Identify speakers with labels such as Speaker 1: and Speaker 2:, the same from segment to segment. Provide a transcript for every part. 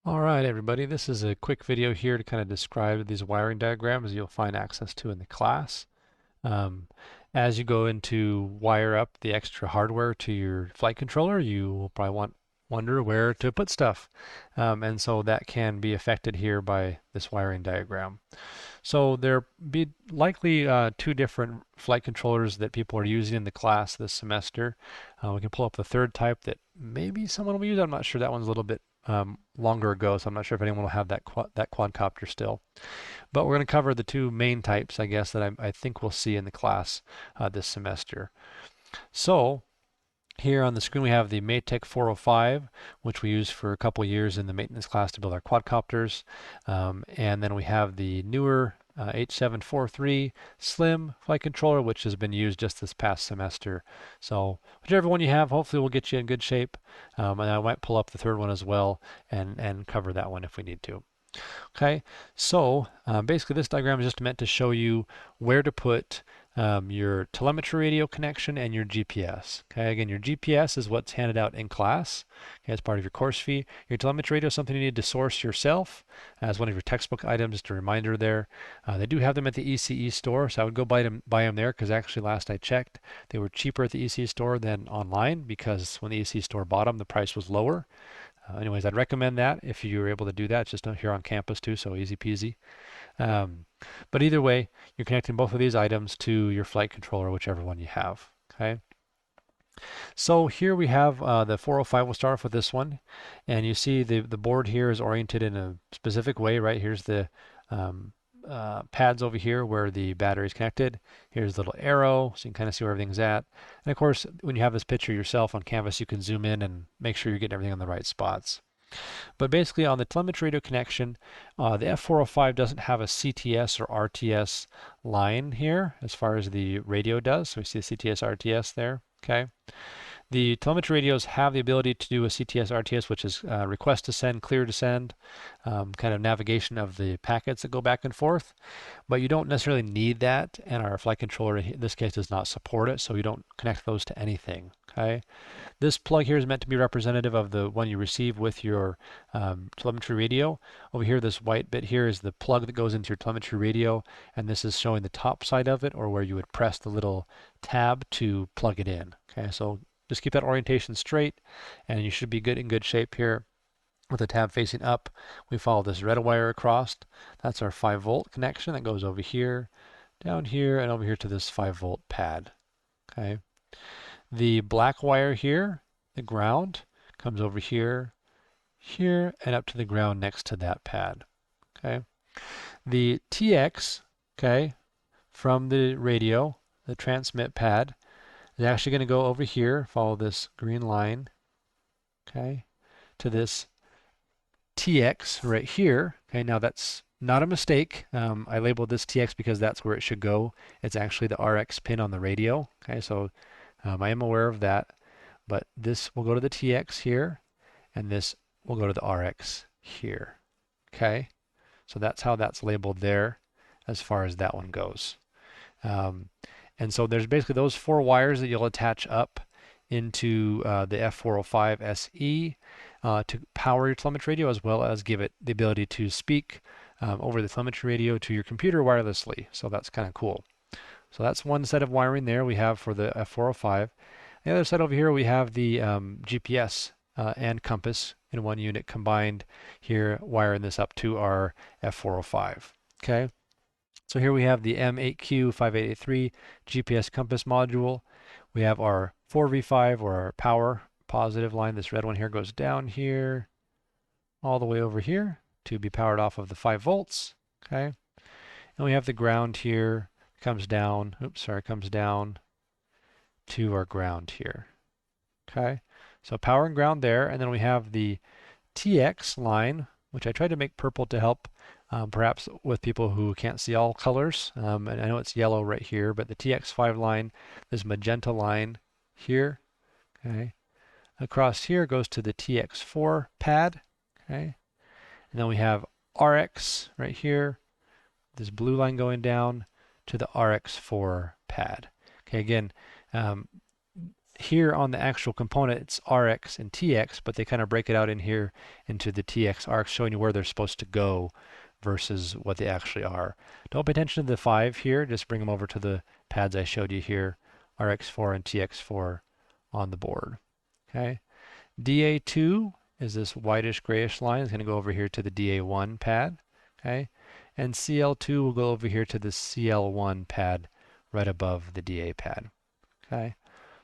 Speaker 1: All right, everybody, this is a quick video here to kind of describe these wiring diagrams you'll find access to in the class. Um, as you go into wire up the extra hardware to your flight controller, you will probably wonder where to put stuff. And so that can be affected here by this wiring diagram. So there be likely two different flight controllers that people are using in the class this semester. We can pull up the third type that maybe someone will use. I'm not sure. That one's a little bit longer ago, so I'm not sure if anyone will have that quadcopter still. But we're going to cover the two main types, I guess, that I think we'll see in the class this semester. So here on the screen we have the Matek 405, which we used for a couple years in the maintenance class to build our quadcopters. And then we have the newer H743 Slim flight controller, which has been used just this past semester. So whichever one you have, hopefully will get you in good shape. And I might pull up the third one as well and cover that one if we need to. Okay, so basically this diagram is just meant to show you where to put your telemetry radio connection and your GPS. Okay, again, your GPS is what's handed out in class, okay, as part of your course fee. Your telemetry radio is something you need to source yourself as one of your textbook items, just a reminder there. They do have them at the ECE store, so I would go buy them there because actually last I checked, they were cheaper at the ECE store than online because when the ECE store bought them, the price was lower. Anyways, I'd recommend that if you're able to do that. It's just here on campus too, so easy peasy. Um, but either way, you're connecting both of these items to your flight controller, whichever one you have. Okay. So here we have the 405. We'll start off with this one, and you see the board here is oriented in a specific way, right? Here's the pads over here where the battery is connected. Here's the little arrow, so you can kind of see where everything's at. And of course, when you have this picture yourself on canvas, you can zoom in and make sure you're getting everything on the right spots. But basically on the telemetry radio connection, the F405 doesn't have a CTS or RTS line here as far as the radio does. So we see the CTS RTS there. Okay. The telemetry radios have the ability to do a CTS RTS, which is request to send, clear to send, kind of navigation of the packets that go back and forth. But you don't necessarily need that, and our flight controller in this case does not support it, so you don't connect those to anything. Okay. This plug here is meant to be representative of the one you receive with your telemetry radio. Over here, this white bit here is the plug that goes into your telemetry radio, and this is showing the top side of it, or where you would press the little tab to plug it in. Okay, so just keep that orientation straight, and you should be in good shape here. With the tab facing up, we follow this red wire across. That's our 5-volt connection that goes over here, down here, and over here to this 5-volt pad. Okay. The black wire here, the ground, comes over here, here, and up to the ground next to that pad. Okay. The TX, okay, from the radio, the transmit pad, is actually going to go over here, follow this green line, okay, to this TX right here. Okay, now that's not a mistake. I labeled this TX because that's where it should go. It's actually the RX pin on the radio. Okay, so I am aware of that, but this will go to the TX here, and this will go to the RX here. Okay, so that's how that's labeled there as far as that one goes. And so there's basically those 4 wires that you'll attach up into the F405SE to power your telemetry radio, as well as give it the ability to speak over the telemetry radio to your computer wirelessly. So that's kind of cool. So that's one set of wiring there we have for the F405. The other side over here we have the GPS and compass in one unit combined here, wiring this up to our F405. Okay. So here we have the M8Q5883 GPS compass module. We have our 4V5 or our power positive line. This red one here goes down here, all the way over here to be powered off of the 5 volts. Okay. And we have the ground here, comes down, comes down to our ground here. Okay. So power and ground there. And then we have the TX line, which I tried to make purple to help perhaps with people who can't see all colors. And I know it's yellow right here, but the TX5 line, this magenta line here, okay, across here goes to the TX4 pad, okay, and then we have RX right here, this blue line going down to the RX4 pad. Okay, again, here on the actual component, it's RX and TX, but they kind of break it out in here into the TX arcs, showing you where they're supposed to go versus what they actually are. Don't pay attention to the 5 here, just bring them over to the pads I showed you here, RX4 and TX4 on the board. Okay. DA2 is this whitish grayish line. It's going to go over here to the DA1 pad. Okay. And CL2 will go over here to the CL1 pad right above the DA pad. Okay.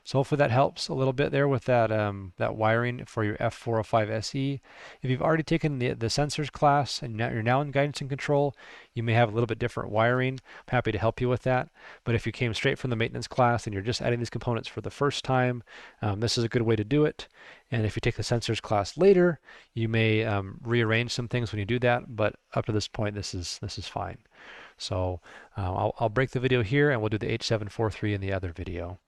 Speaker 1: So hopefully that helps a little bit there with that that wiring for your F405SE. If you've already taken the sensors class and now you're now in guidance and control, you may have a little bit different wiring. I'm happy to help you with that. But if you came straight from the maintenance class and you're just adding these components for the first time, this is a good way to do it. And if you take the sensors class later, you may rearrange some things when you do that. But up to this point, this is fine. So I'll break the video here and we'll do the H743 in the other video.